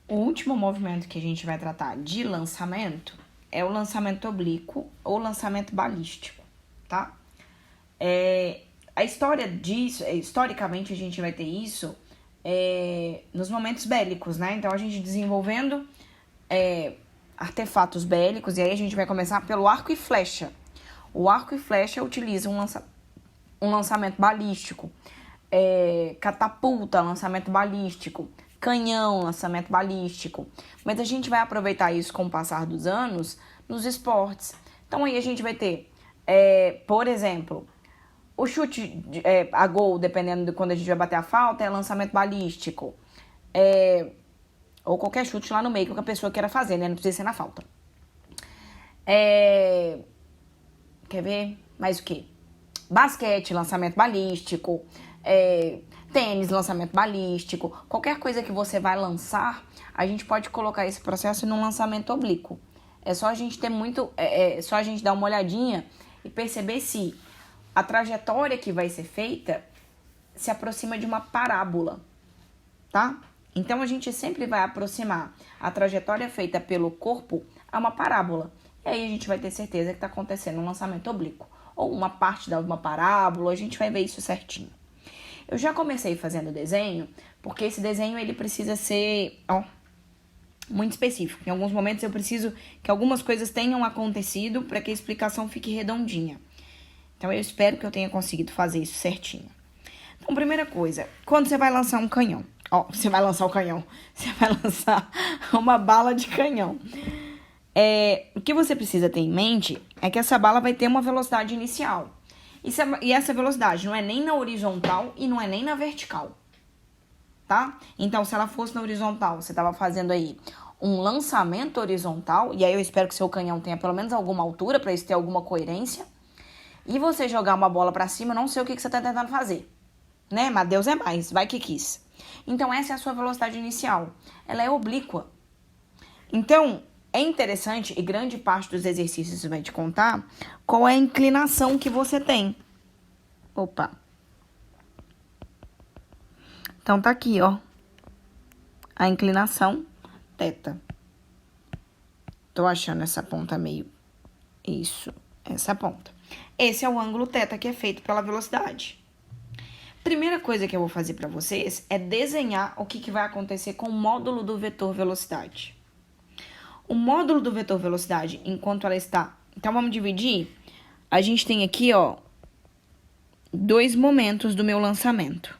O último movimento que a gente vai tratar de lançamento é o lançamento oblíquo ou lançamento balístico, tá? A história disso, historicamente a gente vai ter isso nos momentos bélicos, né? Então a gente desenvolvendo artefatos bélicos, e aí a gente vai começar pelo arco e flecha. O arco e flecha utiliza um lançamento balístico, catapulta, lançamento balístico, canhão, lançamento balístico. Mas a gente vai aproveitar isso com o passar dos anos nos esportes. Então aí a gente vai ter, por exemplo, o chute a gol, dependendo de quando a gente vai bater a falta, é lançamento balístico. Ou qualquer chute lá no meio que a pessoa queira fazer, né? Não precisa ser na falta. Quer ver? Mais o quê? Basquete, lançamento balístico. Tênis, lançamento balístico. Qualquer coisa que você vai lançar, a gente pode colocar esse processo num lançamento oblíquo. É só a gente ter muito... só a gente dar uma olhadinha e perceber se a trajetória que vai ser feita se aproxima de uma parábola, tá? Então, a gente sempre vai aproximar a trajetória feita pelo corpo a uma parábola. E aí a gente vai ter certeza que está acontecendo um lançamento oblíquo. Ou uma parte de uma parábola, a gente vai ver isso certinho. Eu já comecei fazendo desenho, porque esse desenho ele precisa ser muito específico. Em alguns momentos eu preciso que algumas coisas tenham acontecido para que a explicação fique redondinha. Então, eu espero que eu tenha conseguido fazer isso certinho. Então, primeira coisa, quando você vai lançar um canhão, você vai lançar uma bala de canhão. O que você precisa ter em mente é que essa bala vai ter uma velocidade inicial. E essa velocidade não é nem na horizontal e não é nem na vertical, tá? Então, se ela fosse na horizontal, você estava fazendo aí um lançamento horizontal, e aí eu espero que seu canhão tenha pelo menos alguma altura, para isso ter alguma coerência. E você jogar uma bola pra cima, não sei o que você tá tentando fazer, né? Mas Deus é mais, vai que quis. Então, essa é a sua velocidade inicial. Ela é oblíqua. Então, é interessante, e grande parte dos exercícios vai te contar, qual é a inclinação que você tem. Opa. Então, tá aqui, ó. A inclinação θ. Tô achando essa ponta meio... Isso, essa ponta. Esse é o ângulo θ que é feito pela velocidade. Primeira coisa que eu vou fazer para vocês é desenhar o que vai acontecer com o módulo do vetor velocidade. O módulo do vetor velocidade, enquanto ela está... Então, vamos dividir. A gente tem aqui, ó, dois momentos do meu lançamento.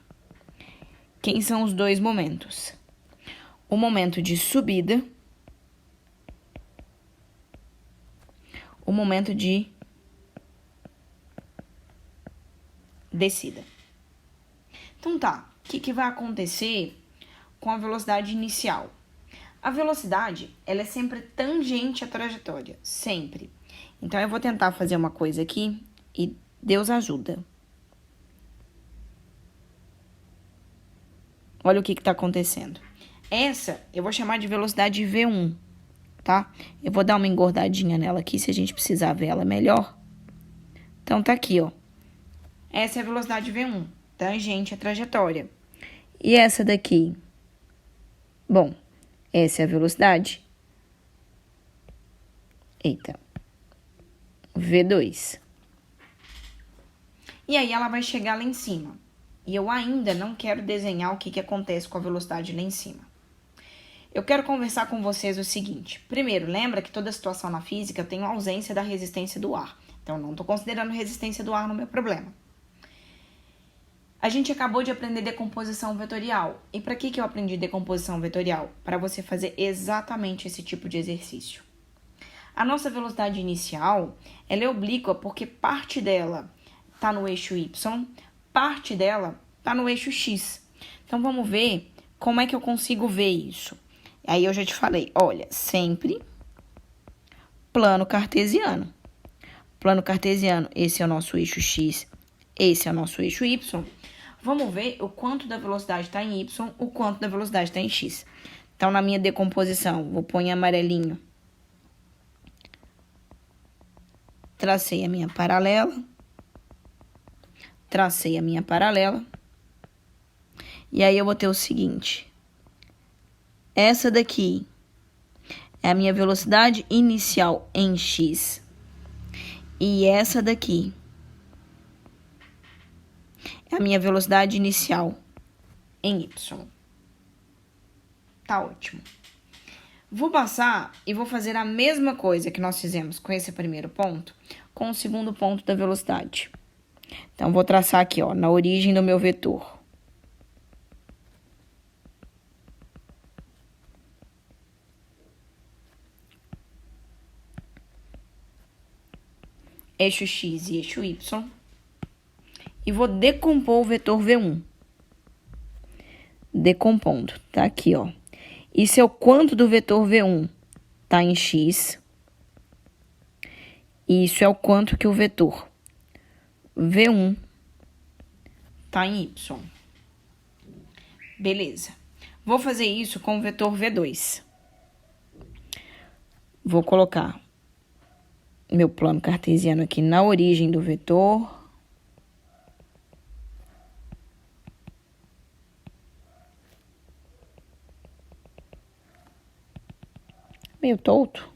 Quem são os dois momentos? O momento de subida. O momento de descida. Então tá, o que vai acontecer com a velocidade inicial? A velocidade, ela é sempre tangente à trajetória, sempre. Então, eu vou tentar fazer uma coisa aqui e Deus ajuda. Olha o que tá acontecendo. Essa, eu vou chamar de velocidade V1, tá? Eu vou dar uma engordadinha nela aqui, se a gente precisar ver ela melhor. Então, tá aqui, ó. Essa é a velocidade V1, tangente à trajetória. E essa daqui? Bom, essa é a velocidade. Eita. V2. E aí, ela vai chegar lá em cima. E eu ainda não quero desenhar o que acontece com a velocidade lá em cima. Eu quero conversar com vocês o seguinte. Primeiro, lembra que toda situação na física tem a ausência da resistência do ar. Então, não estou considerando resistência do ar no meu problema. A gente acabou de aprender decomposição vetorial. E para que eu aprendi decomposição vetorial? Para você fazer exatamente esse tipo de exercício. A nossa velocidade inicial, ela é oblíqua porque parte dela está no eixo Y, parte dela está no eixo X. Então, vamos ver como é que eu consigo ver isso. Aí, eu já te falei, olha, sempre plano cartesiano. Plano cartesiano, esse é o nosso eixo X, esse é o nosso eixo Y. Vamos ver o quanto da velocidade está em Y, o quanto da velocidade está em X. Então, na minha decomposição, vou pôr em amarelinho. Tracei a minha paralela. Tracei a minha paralela. E aí, eu vou ter o seguinte. essa daqui é a minha velocidade inicial em x. E essa daqui é a minha velocidade inicial em y. Tá ótimo. Vou passar e vou fazer a mesma coisa que nós fizemos com esse primeiro ponto, com o segundo ponto da velocidade. Então, vou traçar aqui, ó, na origem do meu vetor. Eixo x e eixo y. E vou decompor o vetor V1. Decompondo, tá aqui, ó. Isso é o quanto do vetor V1 tá em x. E isso é o quanto que o vetor V1 tá em y. Beleza. Vou fazer isso com o vetor V2. Vou colocar meu plano cartesiano aqui na origem do vetor. Meio torto.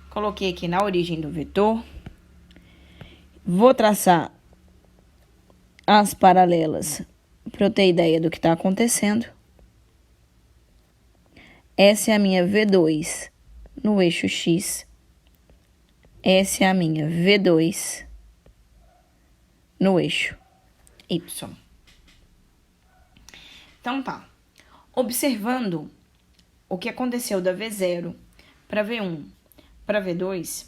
Coloquei aqui na origem do vetor. Vou traçar as paralelas para eu ter ideia do que está acontecendo. Essa é a minha V2 no eixo X. Essa é a minha V2 no eixo Y. Então tá. Observando o que aconteceu da V0 para V1 para V2,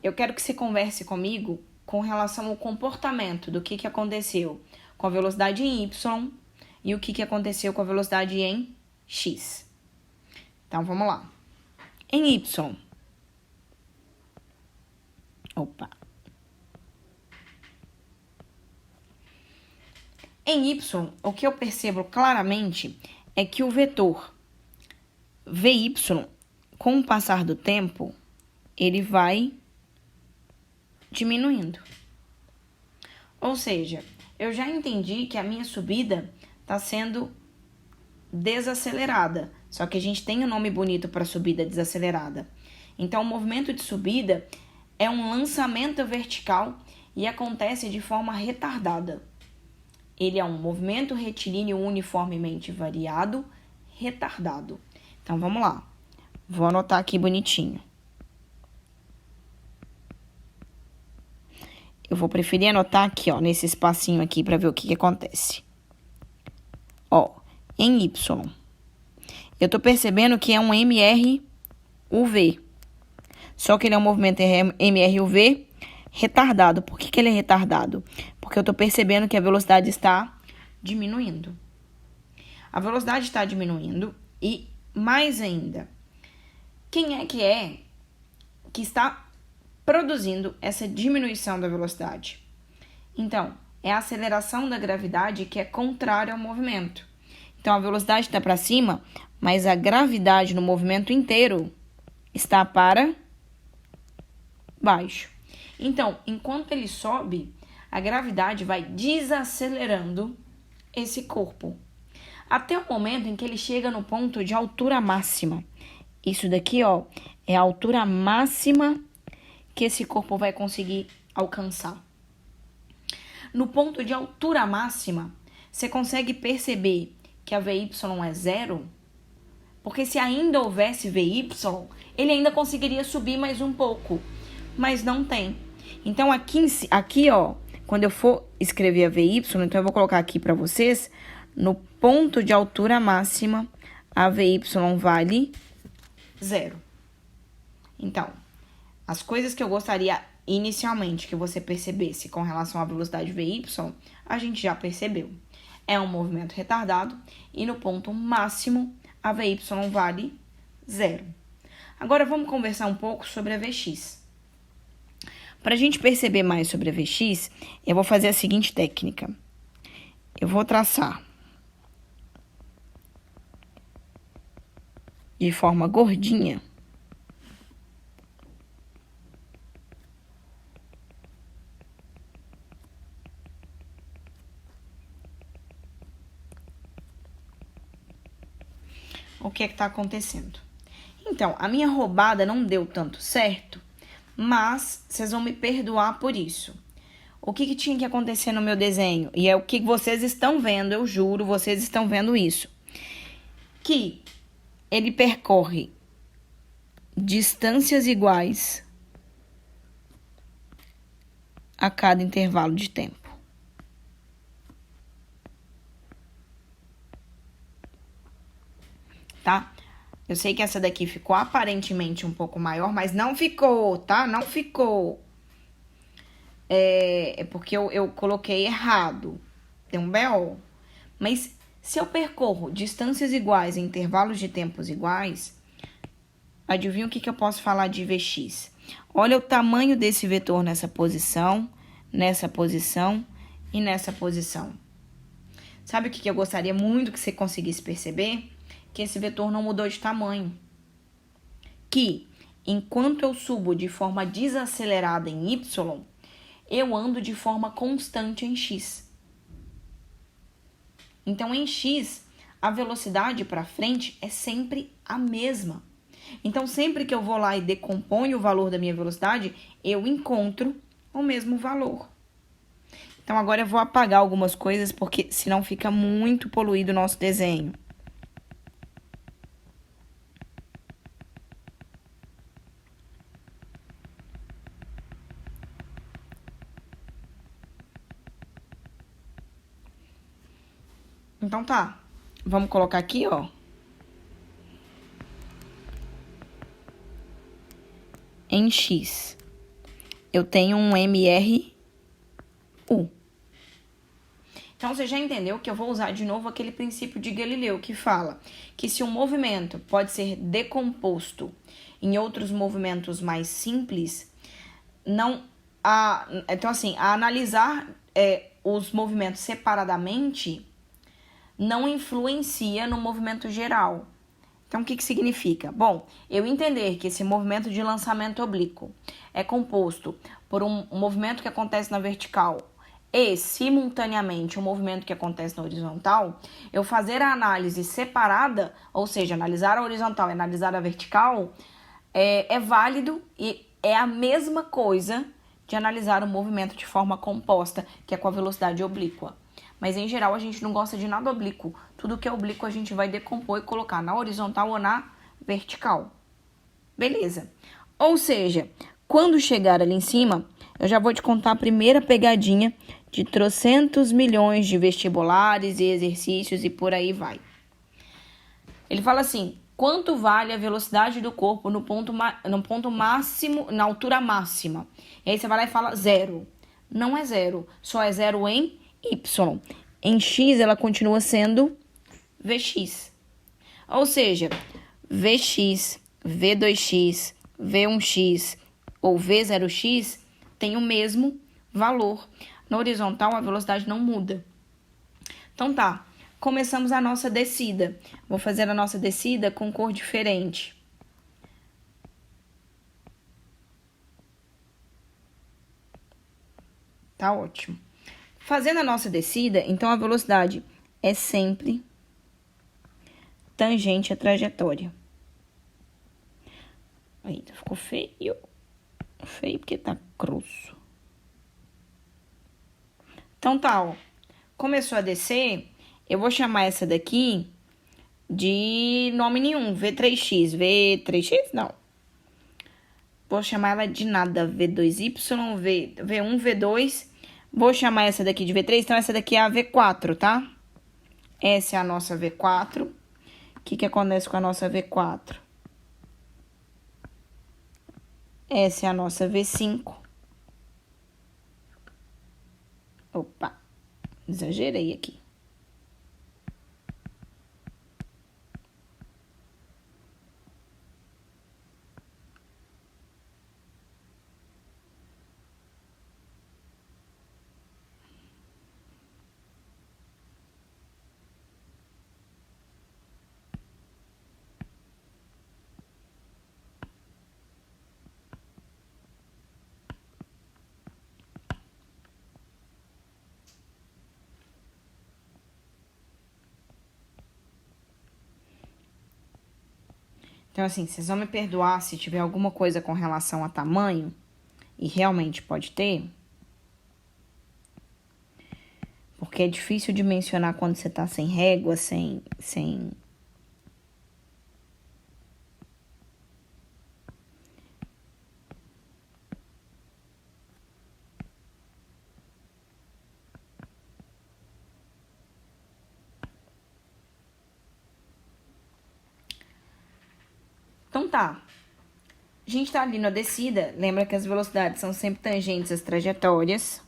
eu quero que você converse comigo com relação ao comportamento do que aconteceu com a velocidade em Y e o que aconteceu com a velocidade em X. Então, vamos lá. Em Y. Opa. Em Y, o que eu percebo claramente é que o vetor VY, com o passar do tempo, ele vai diminuindo. Ou seja, eu já entendi que a minha subida está sendo desacelerada. Só que a gente tem um nome bonito para subida desacelerada. Então, o movimento de subida é um lançamento vertical e acontece de forma retardada. Ele é um movimento retilíneo uniformemente variado, retardado. Então, vamos lá. Vou anotar aqui bonitinho. Eu vou preferir anotar aqui, ó, nesse espacinho aqui, para ver o que acontece. Ó, em Y, eu tô percebendo que é um MRUV. Só que ele é um movimento MRUV retardado. Por que ele é retardado? Porque eu tô percebendo que a velocidade está diminuindo. A velocidade está diminuindo e, mais ainda, quem é que está produzindo essa diminuição da velocidade? Então, é a aceleração da gravidade que é contrária ao movimento. Então, a velocidade está para cima, mas a gravidade no movimento inteiro está para baixo. Então, enquanto ele sobe, a gravidade vai desacelerando esse corpo, até o momento em que ele chega no ponto de altura máxima. Isso daqui, ó, é a altura máxima que esse corpo vai conseguir alcançar. No ponto de altura máxima, você consegue perceber que a VY é zero? Porque se ainda houvesse VY, ele ainda conseguiria subir mais um pouco, mas não tem. Então, aqui ó, quando eu for escrever a VY, então eu vou colocar aqui para vocês, no ponto de altura máxima, a VY vale zero. Então, as coisas que eu gostaria inicialmente que você percebesse com relação à velocidade VY, a gente já percebeu. É um movimento retardado e no ponto máximo a VY vale zero. Agora vamos conversar um pouco sobre a Vx. Para a gente perceber mais sobre a Vx, eu vou fazer a seguinte técnica. Eu vou traçar de forma gordinha o que é que tá acontecendo. Então, a minha roubada não deu tanto certo, mas vocês vão me perdoar por isso. O que tinha que acontecer no meu desenho? E é o que vocês estão vendo, eu juro, vocês estão vendo isso. Que ele percorre distâncias iguais a cada intervalo de tempo. Tá? Eu sei que essa daqui ficou aparentemente um pouco maior, mas não ficou, tá? Não ficou. É porque eu coloquei errado. Tem um BO. Mas se eu percorro distâncias iguais em intervalos de tempos iguais, adivinha o que eu posso falar de Vx? Olha o tamanho desse vetor nessa posição e nessa posição. Sabe o que eu gostaria muito que você conseguisse perceber? Que esse vetor não mudou de tamanho. Que, enquanto eu subo de forma desacelerada em y, eu ando de forma constante em x. Então, em x, a velocidade para frente é sempre a mesma. Então, sempre que eu vou lá e decomponho o valor da minha velocidade, eu encontro o mesmo valor. Então, agora eu vou apagar algumas coisas, porque senão fica muito poluído o nosso desenho. Então tá, vamos colocar aqui, ó. Em x, eu tenho um MRU. Então, você já entendeu que eu vou usar de novo aquele princípio de Galileu, que fala que se um movimento pode ser decomposto em outros movimentos mais simples, então, assim, a analisar os movimentos separadamente não influencia no movimento geral. Então, o que significa? Bom, eu entender que esse movimento de lançamento oblíquo é composto por um movimento que acontece na vertical e, simultaneamente, um movimento que acontece na horizontal, eu fazer a análise separada, ou seja, analisar a horizontal e analisar a vertical, é válido e é a mesma coisa de analisar o movimento de forma composta, que é com a velocidade oblíqua. Mas, em geral, a gente não gosta de nada oblíquo. Tudo que é oblíquo a gente vai decompor e colocar na horizontal ou na vertical. Beleza. Ou seja, quando chegar ali em cima, eu já vou te contar a primeira pegadinha de trocentos milhões de vestibulares e exercícios e por aí vai. Ele fala assim, quanto vale a velocidade do corpo no ponto máximo, na altura máxima? E aí você vai lá e fala zero. Não é zero, só é zero em y. Em x, ela continua sendo Vx. Ou seja, Vx, V2x, V1x ou V0x tem o mesmo valor. Na horizontal, a velocidade não muda. Então tá, começamos a nossa descida. Vou fazer a nossa descida com cor diferente. Tá ótimo. Fazendo a nossa descida, então a velocidade é sempre tangente à trajetória. Eita, ficou feio. Feio porque tá grosso. Então tá, ó. Começou a descer, eu vou chamar essa daqui de nome nenhum, V3x. V3x? Não. Vou chamar ela de nada, V2y, V1, V2. Vou chamar essa daqui de V3, então essa daqui é a V4, tá? Essa é a nossa V4. O que acontece com a nossa V4? Essa é a nossa V5. Opa, exagerei aqui. Então, assim, vocês vão me perdoar se tiver alguma coisa com relação a tamanho, e realmente pode ter, porque é difícil de mencionar quando você tá sem régua, sem... Então tá. A gente tá ali na descida, lembra que as velocidades são sempre tangentes às trajetórias.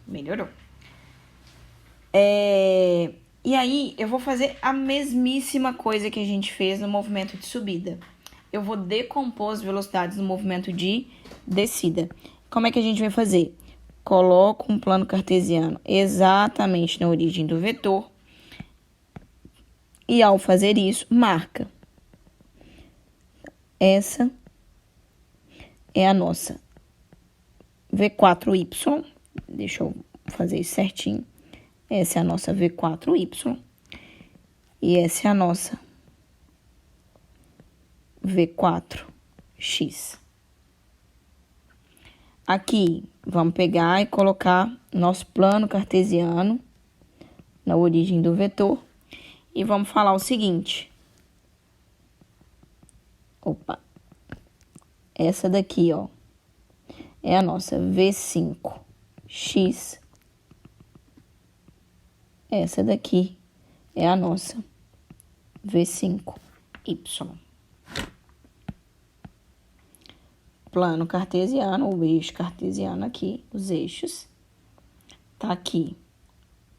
Melhorou. E aí, eu vou fazer a mesmíssima coisa que a gente fez no movimento de subida. Eu vou decompor as velocidades no movimento de descida. Como é que a gente vai fazer? Coloco um plano cartesiano exatamente na origem do vetor. E ao fazer isso, marca. Essa é a nossa V4Y. Deixa eu fazer isso certinho. Essa é a nossa V4Y. E essa é a nossa V4X. Aqui, vamos pegar e colocar nosso plano cartesiano na origem do vetor. E vamos falar o seguinte. Opa. Essa daqui, ó, é a nossa V5X. Essa daqui é a nossa V5Y. Plano cartesiano, o eixo cartesiano aqui, os eixos. Tá aqui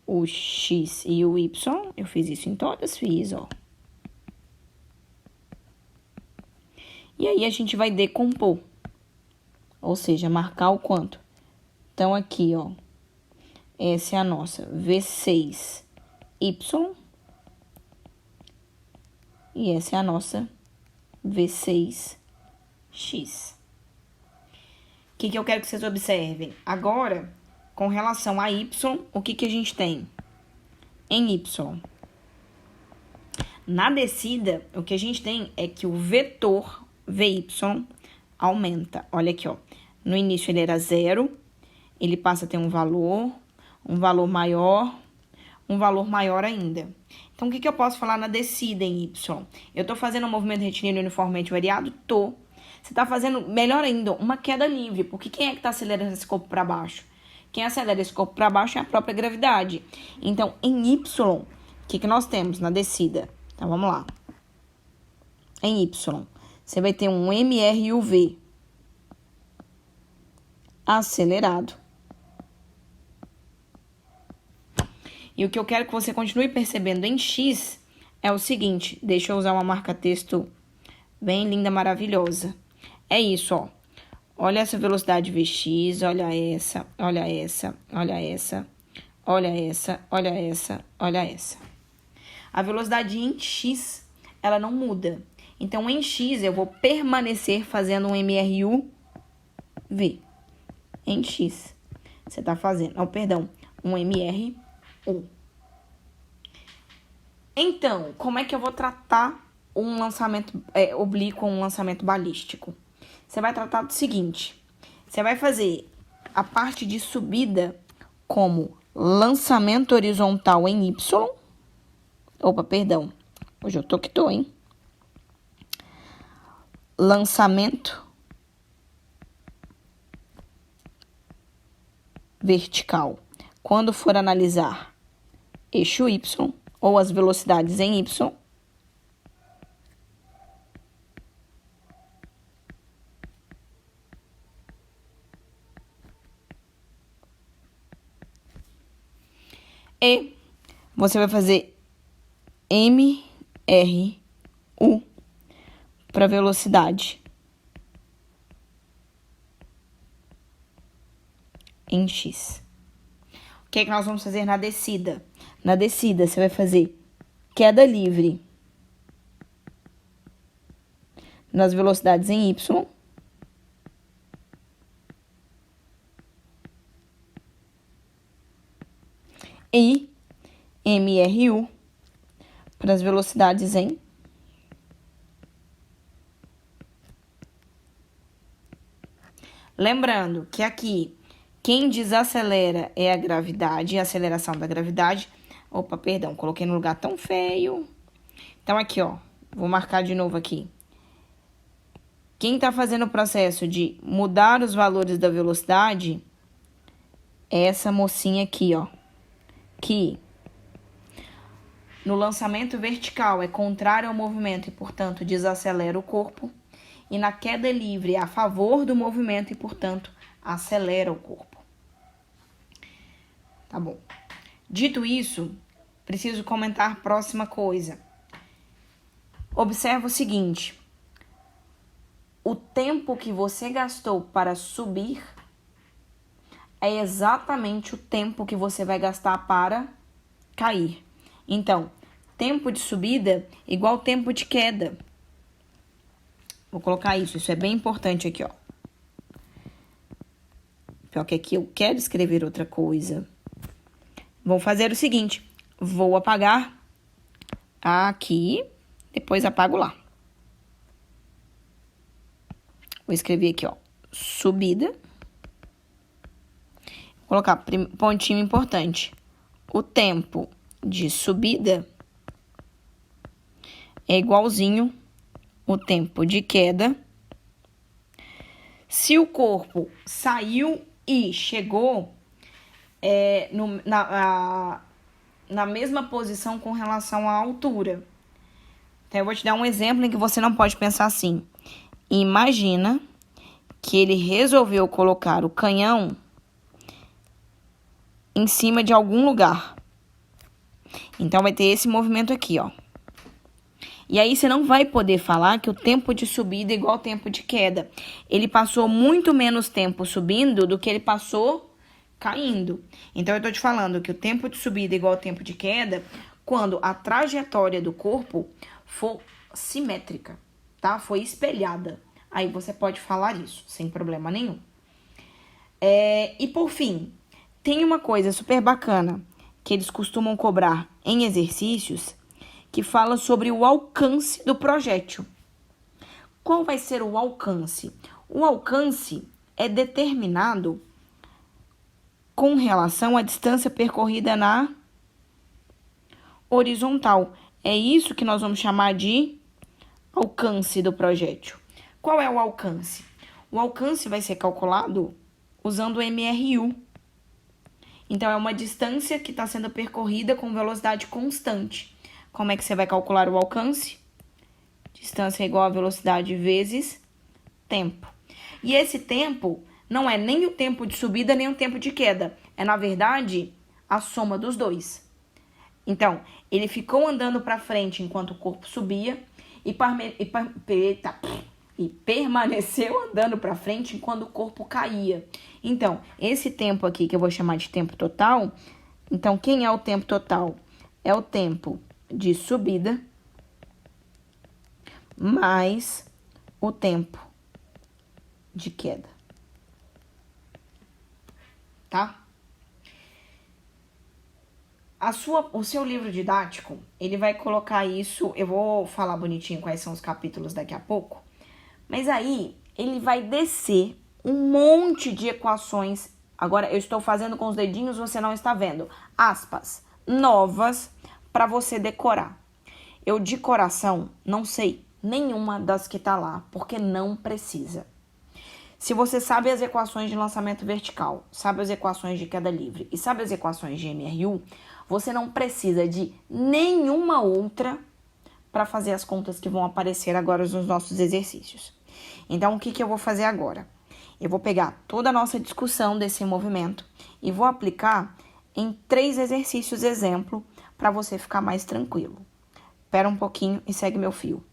o X e o Y. Eu fiz isso em todas, ó. E aí, a gente vai decompor. Ou seja, marcar o quanto. Então, aqui, ó. Essa é a nossa V6Y. E essa é a nossa V6X. O que eu quero que vocês observem? Agora, com relação a Y, o que a gente tem? Em Y. Na descida, o que a gente tem é que o vetor VY aumenta. Olha aqui, ó. No início ele era 0, ele passa a ter um valor maior, um valor maior ainda. Então, o que eu posso falar na descida em Y? Eu tô fazendo um movimento retilíneo uniformemente variado? Tô. Você tá fazendo, melhor ainda, uma queda livre, porque quem é que tá acelerando esse corpo para baixo? Quem acelera esse corpo para baixo é a própria gravidade. Então, em Y, o que nós temos na descida? Então, vamos lá. Em Y, você vai ter um MRUV acelerado. E o que eu quero que você continue percebendo em X é o seguinte. Deixa eu usar uma marca-texto bem linda, maravilhosa. É isso, ó. Olha essa velocidade Vx, olha essa, olha essa, olha essa, olha essa, olha essa, olha essa. A velocidade em X, ela não muda. Então, em X, eu vou permanecer fazendo um MRUV. Em X, você tá fazendo, um MRU. Então, como é que eu vou tratar um lançamento oblíquo ou um lançamento balístico? Você vai tratar do seguinte. Você vai fazer a parte de subida como lançamento horizontal em Y. Hoje eu tô que tô, hein? Lançamento vertical. Quando for analisar eixo Y ou as velocidades em Y, e você vai fazer MRU para velocidade em X. O que é que nós vamos fazer na descida? Na descida, você vai fazer queda livre nas velocidades em Y. e MRU para as velocidades em lembrando que aqui quem desacelera é a gravidade, a aceleração da gravidade. Opa, perdão, coloquei no lugar tão feio. Então aqui, ó, vou marcar de novo aqui. Quem está fazendo o processo de mudar os valores da velocidade é essa mocinha aqui, ó. Que no lançamento vertical é contrário ao movimento e, portanto, desacelera o corpo. E na queda livre é a favor do movimento e, portanto, acelera o corpo. Tá bom. Dito isso, preciso comentar a próxima coisa. Observa o seguinte. O tempo que você gastou para subir é exatamente o tempo que você vai gastar para cair. Então, tempo de subida igual tempo de queda. Vou colocar isso é bem importante aqui, ó. Pior que aqui eu quero escrever outra coisa. Vou fazer o seguinte, vou apagar aqui, depois apago lá. Vou escrever aqui, ó, subida. Vou colocar pontinho importante. O tempo de subida é igualzinho o tempo de queda. Se o corpo saiu e chegou na mesma posição com relação à altura. Então, eu vou te dar um exemplo em que você não pode pensar assim. Imagina que ele resolveu colocar o canhão em cima de algum lugar. Então, vai ter esse movimento aqui, ó. E aí, você não vai poder falar que o tempo de subida é igual ao tempo de queda. Ele passou muito menos tempo subindo do que ele passou caindo. Então, eu tô te falando que o tempo de subida é igual ao tempo de queda quando a trajetória do corpo for simétrica, tá? Foi espelhada. Aí, você pode falar isso, sem problema nenhum. E, por fim, tem uma coisa super bacana que eles costumam cobrar em exercícios que fala sobre o alcance do projétil. Qual vai ser o alcance? O alcance é determinado com relação à distância percorrida na horizontal. É isso que nós vamos chamar de alcance do projétil. Qual é o alcance? O alcance vai ser calculado usando o MRU. Então, é uma distância que está sendo percorrida com velocidade constante. Como é que você vai calcular o alcance? Distância é igual a velocidade vezes tempo. E esse tempo não é nem o tempo de subida, nem o tempo de queda. É, na verdade, a soma dos dois. Então, ele ficou andando para frente enquanto o corpo subia e permaneceu andando para frente enquanto o corpo caía. Então, esse tempo aqui, que eu vou chamar de tempo total, então, quem é o tempo total? É o tempo de subida mais o tempo de queda. Tá? O seu livro didático, ele vai colocar isso, eu vou falar bonitinho quais são os capítulos daqui a pouco, mas aí ele vai descer um monte de equações. Agora, eu estou fazendo com os dedinhos, você não está vendo. Aspas, novas para você decorar. Eu, de coração, não sei nenhuma das que tá lá, porque não precisa. Se você sabe as equações de lançamento vertical, sabe as equações de queda livre e sabe as equações de MRU, você não precisa de nenhuma outra para fazer as contas que vão aparecer agora nos nossos exercícios. Então, o que eu vou fazer agora? Eu vou pegar toda a nossa discussão desse movimento e vou aplicar em 3 exercícios exemplo para você ficar mais tranquilo. Espera um pouquinho e segue meu fio.